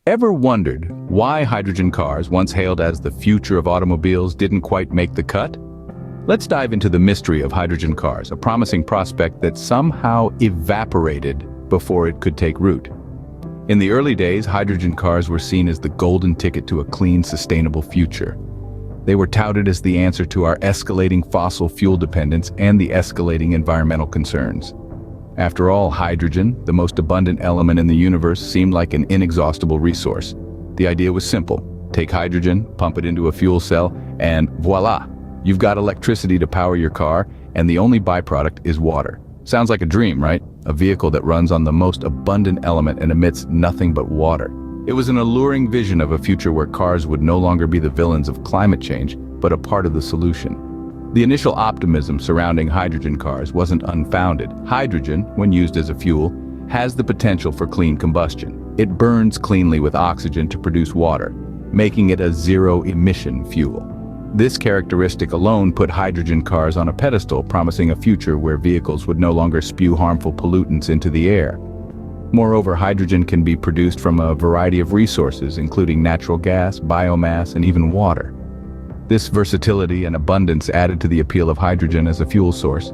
Ever wondered why hydrogen cars, once hailed as the future of automobiles, didn't quite make the cut? Let's dive into the mystery of hydrogen cars, a promising prospect that somehow evaporated before it could take root. In the early days, hydrogen cars were seen as the golden ticket to a clean, sustainable future. They were touted as the answer to our escalating fossil fuel dependence and the escalating environmental concerns. After all, hydrogen, the most abundant element in the universe, seemed like an inexhaustible resource. The idea was simple. Take hydrogen, pump it into a fuel cell, and voila! You've got electricity to power your car, and the only byproduct is water. Sounds like a dream, right? A vehicle that runs on the most abundant element and emits nothing but water. It was an alluring vision of a future where cars would no longer be the villains of climate change, but a part of the solution. The initial optimism surrounding hydrogen cars wasn't unfounded. Hydrogen, when used as a fuel, has the potential for clean combustion. It burns cleanly with oxygen to produce water, making it a zero-emission fuel. This characteristic alone put hydrogen cars on a pedestal, promising a future where vehicles would no longer spew harmful pollutants into the air. Moreover, hydrogen can be produced from a variety of resources, including natural gas, biomass, and even water. This versatility and abundance added to the appeal of hydrogen as a fuel source.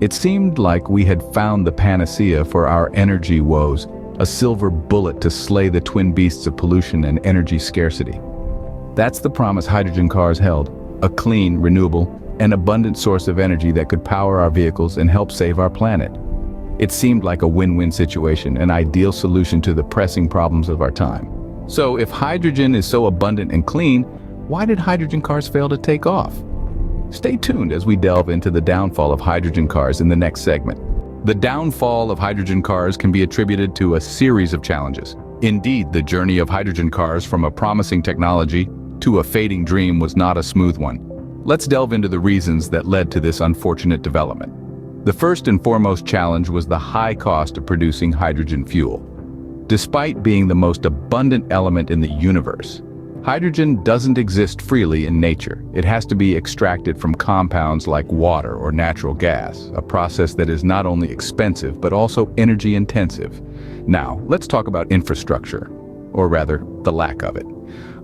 It seemed like we had found the panacea for our energy woes, a silver bullet to slay the twin beasts of pollution and energy scarcity. That's the promise hydrogen cars held, a clean, renewable, and abundant source of energy that could power our vehicles and help save our planet. It seemed like a win-win situation, an ideal solution to the pressing problems of our time. So if hydrogen is so abundant and clean, why did hydrogen cars fail to take off? Stay tuned as we delve into the downfall of hydrogen cars in the next segment. The downfall of hydrogen cars can be attributed to a series of challenges. Indeed, the journey of hydrogen cars from a promising technology to a fading dream was not a smooth one. Let's delve into the reasons that led to this unfortunate development. The first and foremost challenge was the high cost of producing hydrogen fuel. Despite being the most abundant element in the universe, hydrogen doesn't exist freely in nature. It has to be extracted from compounds like water or natural gas, a process that is not only expensive but also energy intensive. Now, let's talk about infrastructure, or rather, the lack of it.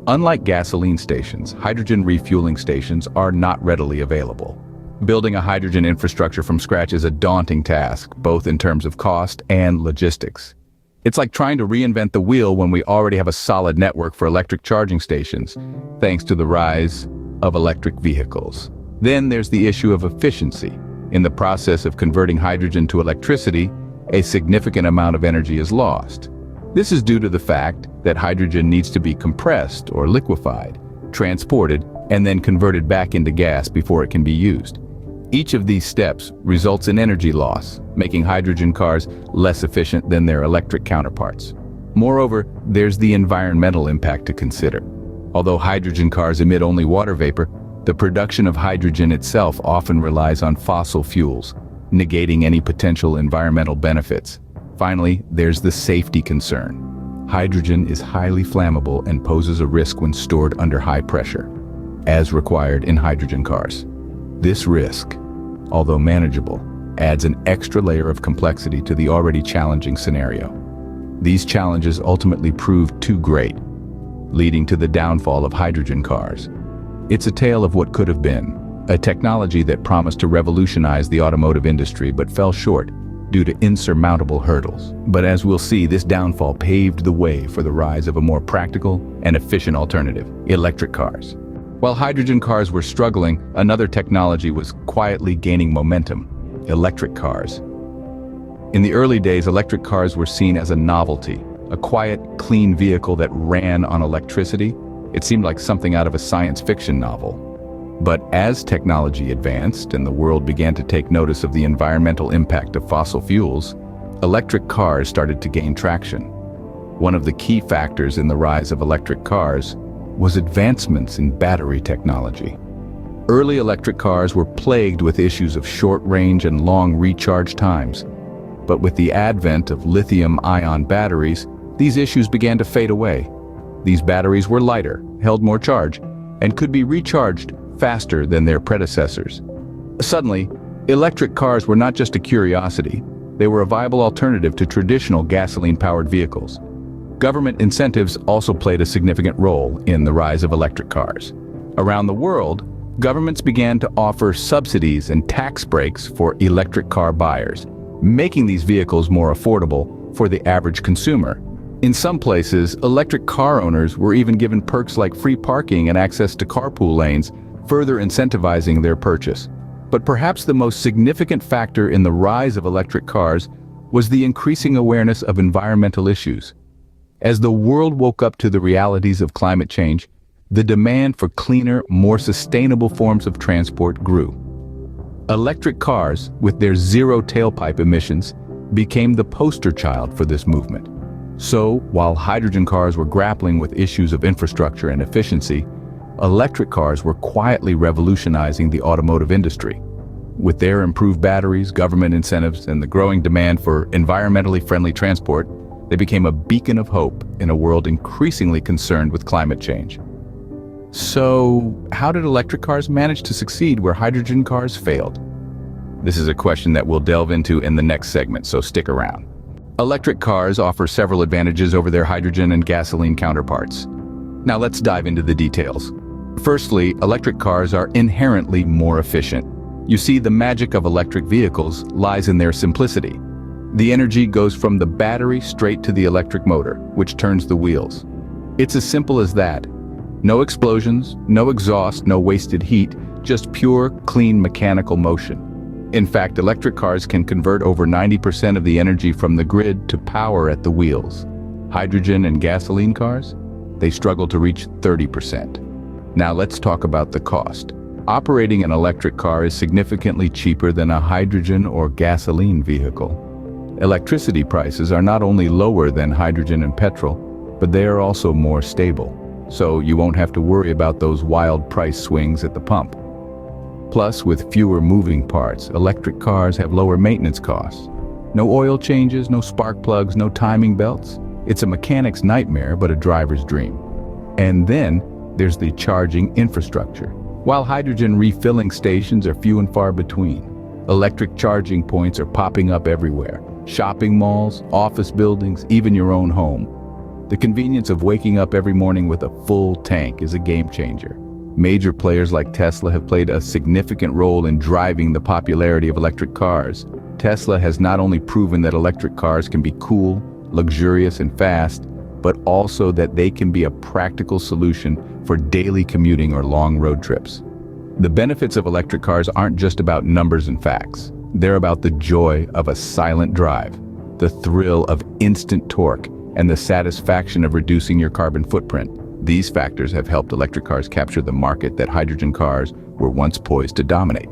Unlike gasoline stations, hydrogen refueling stations are not readily available. Building a hydrogen infrastructure from scratch is a daunting task, both in terms of cost and logistics. It's like trying to reinvent the wheel when we already have a solid network for electric charging stations, thanks to the rise of electric vehicles. Then there's the issue of efficiency. In the process of converting hydrogen to electricity, a significant amount of energy is lost. This is due to the fact that hydrogen needs to be compressed or liquefied, transported, and then converted back into gas before it can be used. Each of these steps results in energy loss, making hydrogen cars less efficient than their electric counterparts. Moreover, there's the environmental impact to consider. Although hydrogen cars emit only water vapor, the production of hydrogen itself often relies on fossil fuels, negating any potential environmental benefits. Finally, there's the safety concern. Hydrogen is highly flammable and poses a risk when stored under high pressure, as required in hydrogen cars. This risk, although manageable, adds an extra layer of complexity to the already challenging scenario. These challenges ultimately proved too great, leading to the downfall of hydrogen cars. It's a tale of what could have been, a technology that promised to revolutionize the automotive industry but fell short due to insurmountable hurdles. But as we'll see, this downfall paved the way for the rise of a more practical and efficient alternative, electric cars. While hydrogen cars were struggling, another technology was quietly gaining momentum: electric cars. In the early days, electric cars were seen as a novelty, a quiet, clean vehicle that ran on electricity. It seemed like something out of a science fiction novel. But as technology advanced and the world began to take notice of the environmental impact of fossil fuels, electric cars started to gain traction. One of the key factors in the rise of electric cars was advancements in battery technology. Early electric cars were plagued with issues of short range and long recharge times. But with the advent of lithium-ion batteries, these issues began to fade away. These batteries were lighter, held more charge, and could be recharged faster than their predecessors. Suddenly, electric cars were not just a curiosity, they were a viable alternative to traditional gasoline-powered vehicles. Government incentives also played a significant role in the rise of electric cars. Around the world, governments began to offer subsidies and tax breaks for electric car buyers, making these vehicles more affordable for the average consumer. In some places, electric car owners were even given perks like free parking and access to carpool lanes, further incentivizing their purchase. But perhaps the most significant factor in the rise of electric cars was the increasing awareness of environmental issues. As the world woke up to the realities of climate change, the demand for cleaner, more sustainable forms of transport grew. Electric cars, with their zero tailpipe emissions, became the poster child for this movement. So, while hydrogen cars were grappling with issues of infrastructure and efficiency, electric cars were quietly revolutionizing the automotive industry. With their improved batteries, government incentives, and the growing demand for environmentally friendly transport, they became a beacon of hope in a world increasingly concerned with climate change. So, how did electric cars manage to succeed where hydrogen cars failed? This is a question that we'll delve into in the next segment, so stick around. Electric cars offer several advantages over their hydrogen and gasoline counterparts. Now let's dive into the details. Firstly, electric cars are inherently more efficient. You see, the magic of electric vehicles lies in their simplicity. The energy goes from the battery straight to the electric motor, which turns the wheels. It's as simple as that. No explosions, no exhaust, no wasted heat, just pure, clean mechanical motion. In fact, electric cars can convert over 90% of the energy from the grid to power at the wheels. Hydrogen and gasoline cars? They struggle to reach 30%. Now let's talk about the cost. Operating an electric car is significantly cheaper than a hydrogen or gasoline vehicle. Electricity prices are not only lower than hydrogen and petrol, but they are also more stable. So you won't have to worry about those wild price swings at the pump. Plus, with fewer moving parts, electric cars have lower maintenance costs. No oil changes, no spark plugs, no timing belts. It's a mechanic's nightmare, but a driver's dream. And then there's the charging infrastructure. While hydrogen refilling stations are few and far between, electric charging points are popping up everywhere. Shopping malls, office buildings, even your own home. The convenience of waking up every morning with a full tank is a game changer. Major players like Tesla have played a significant role in driving the popularity of electric cars. Tesla has not only proven that electric cars can be cool, luxurious, and fast, but also that they can be a practical solution for daily commuting or long road trips. The benefits of electric cars aren't just about numbers and facts. They're about the joy of a silent drive, the thrill of instant torque, and the satisfaction of reducing your carbon footprint. These factors have helped electric cars capture the market that hydrogen cars were once poised to dominate.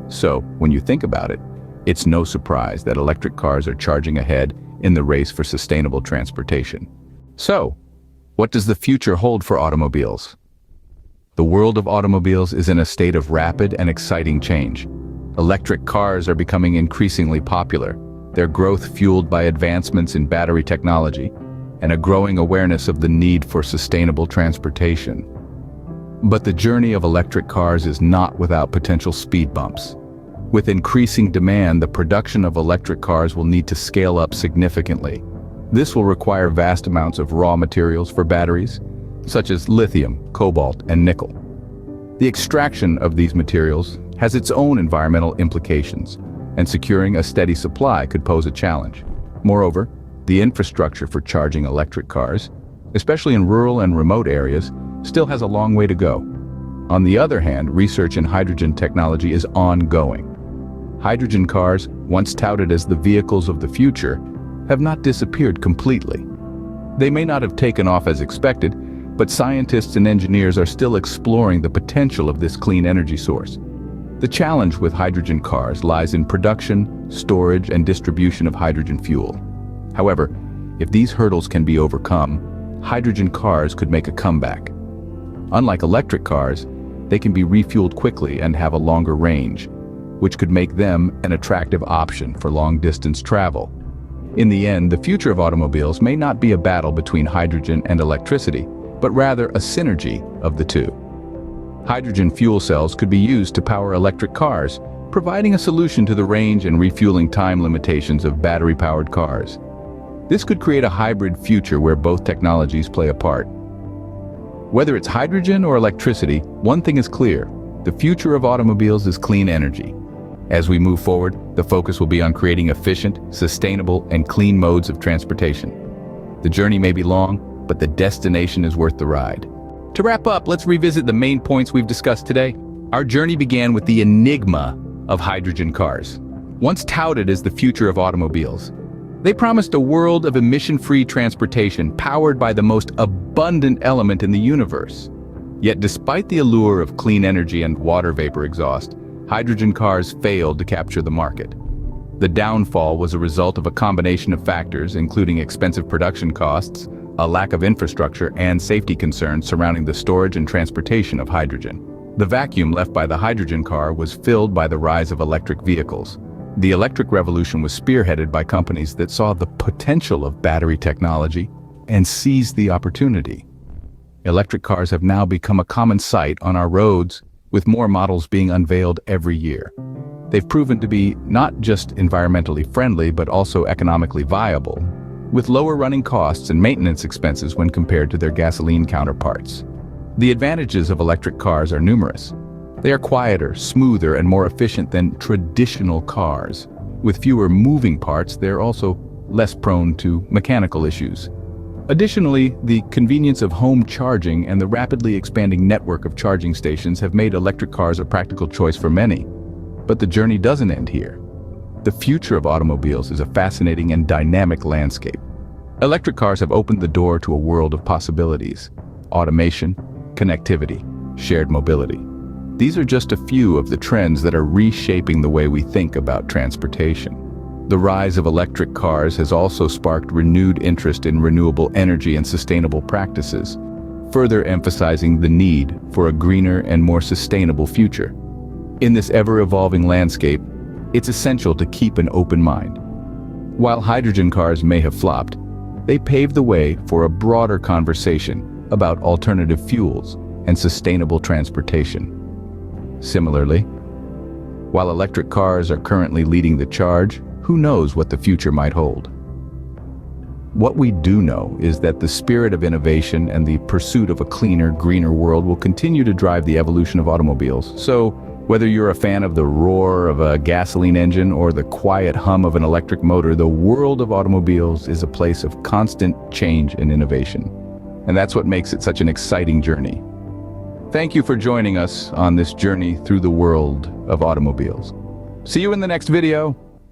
So, when you think about it, it's no surprise that electric cars are charging ahead in the race for sustainable transportation. So, what does the future hold for automobiles? The world of automobiles is in a state of rapid and exciting change. Electric cars are becoming increasingly popular, their growth fueled by advancements in battery technology and a growing awareness of the need for sustainable transportation. But the journey of electric cars is not without potential speed bumps. With increasing demand, the production of electric cars will need to scale up significantly. This will require vast amounts of raw materials for batteries, such as lithium, cobalt, and nickel. The extraction of these materials has its own environmental implications, and securing a steady supply could pose a challenge. Moreover, the infrastructure for charging electric cars, especially in rural and remote areas, still has a long way to go. On the other hand, research in hydrogen technology is ongoing. Hydrogen cars, once touted as the vehicles of the future, have not disappeared completely. They may not have taken off as expected, but scientists and engineers are still exploring the potential of this clean energy source. The challenge with hydrogen cars lies in production, storage, and distribution of hydrogen fuel. However, if these hurdles can be overcome, hydrogen cars could make a comeback. Unlike electric cars, they can be refueled quickly and have a longer range, which could make them an attractive option for long-distance travel. In the end, the future of automobiles may not be a battle between hydrogen and electricity, but rather a synergy of the two. Hydrogen fuel cells could be used to power electric cars, providing a solution to the range and refueling time limitations of battery-powered cars. This could create a hybrid future where both technologies play a part. Whether it's hydrogen or electricity, one thing is clear: the future of automobiles is clean energy. As we move forward, the focus will be on creating efficient, sustainable, and clean modes of transportation. The journey may be long, but the destination is worth the ride. To wrap up, let's revisit the main points we've discussed today. Our journey began with the enigma of hydrogen cars. Once touted as the future of automobiles, they promised a world of emission-free transportation powered by the most abundant element in the universe. Yet despite the allure of clean energy and water vapor exhaust, hydrogen cars failed to capture the market. The downfall was a result of a combination of factors, including expensive production costs, a lack of infrastructure, and safety concerns surrounding the storage and transportation of hydrogen. The vacuum left by the hydrogen car was filled by the rise of electric vehicles. The electric revolution was spearheaded by companies that saw the potential of battery technology and seized the opportunity. Electric cars have now become a common sight on our roads, with more models being unveiled every year. They've proven to be not just environmentally friendly, but also economically viable, with lower running costs and maintenance expenses when compared to their gasoline counterparts. The advantages of electric cars are numerous. They are quieter, smoother, and more efficient than traditional cars. With fewer moving parts, they're also less prone to mechanical issues. Additionally, the convenience of home charging and the rapidly expanding network of charging stations have made electric cars a practical choice for many. But the journey doesn't end here. The future of automobiles is a fascinating and dynamic landscape. Electric cars have opened the door to a world of possibilities: automation, connectivity, shared mobility. These are just a few of the trends that are reshaping the way we think about transportation. The rise of electric cars has also sparked renewed interest in renewable energy and sustainable practices, further emphasizing the need for a greener and more sustainable future. In this ever-evolving landscape, it's essential to keep an open mind. While hydrogen cars may have flopped, they paved the way for a broader conversation about alternative fuels and sustainable transportation. Similarly, while electric cars are currently leading the charge, who knows what the future might hold? What we do know is that the spirit of innovation and the pursuit of a cleaner, greener world will continue to drive the evolution of automobiles. So, whether you're a fan of the roar of a gasoline engine or the quiet hum of an electric motor, the world of automobiles is a place of constant change and innovation. And that's what makes it such an exciting journey. Thank you for joining us on this journey through the world of automobiles. See you in the next video.